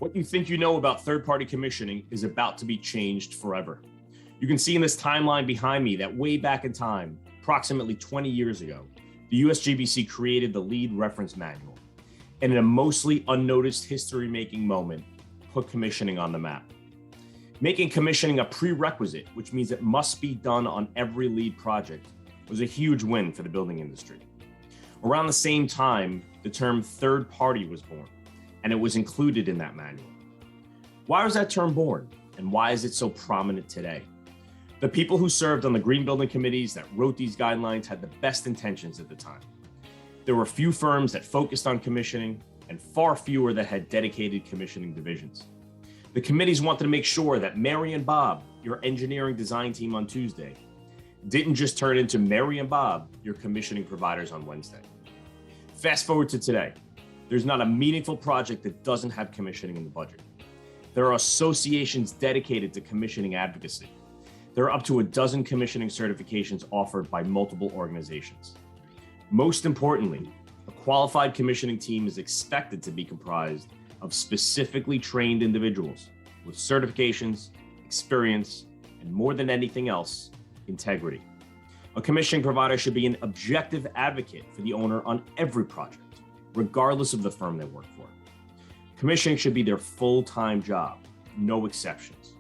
What you think you know about third-party commissioning is about to be changed forever. You can see in this timeline behind me that way back in time, approximately 20 years ago, the USGBC created the lead reference manual, and in a mostly unnoticed history-making moment, put commissioning on the map. Making commissioning a prerequisite, which means it must be done on every lead project, was a huge win for the building industry. Around the same time, the term third party was born, and it was included in that manual. Why was that term born, and why is it so prominent today? The people who served on the green building committees that wrote these guidelines had the best intentions at the time. There were few firms that focused on commissioning and far fewer that had dedicated commissioning divisions. The committees wanted to make sure that Mary and Bob, your engineering design team on Tuesday, didn't just turn into Mary and Bob, your commissioning providers on Wednesday. Fast forward to today. There's not a meaningful project that doesn't have commissioning in the budget. There are associations dedicated to commissioning advocacy. There are up to a dozen commissioning certifications offered by multiple organizations. Most importantly, a qualified commissioning team is expected to be comprised of specifically trained individuals with certifications, experience, and more than anything else, integrity. A commissioning provider should be an objective advocate for the owner on every project, regardless of the firm they work for. Commissioning should be their full-time job, no exceptions.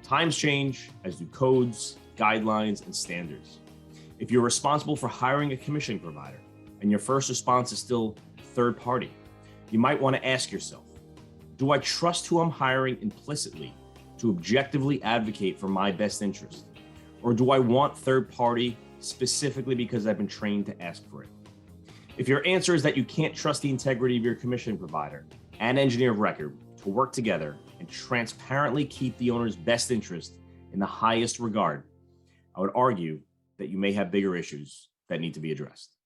Times change, as do codes, guidelines, and standards. If you're responsible for hiring a commissioning provider and your first response is still third party, you might want to ask yourself, do I trust who I'm hiring implicitly to objectively advocate for my best interest? Or do I want third party specifically because I've been trained to ask for it? If your answer is that you can't trust the integrity of your commissioning provider and engineer of record to work together and transparently keep the owner's best interest in the highest regard, I would argue that you may have bigger issues that need to be addressed.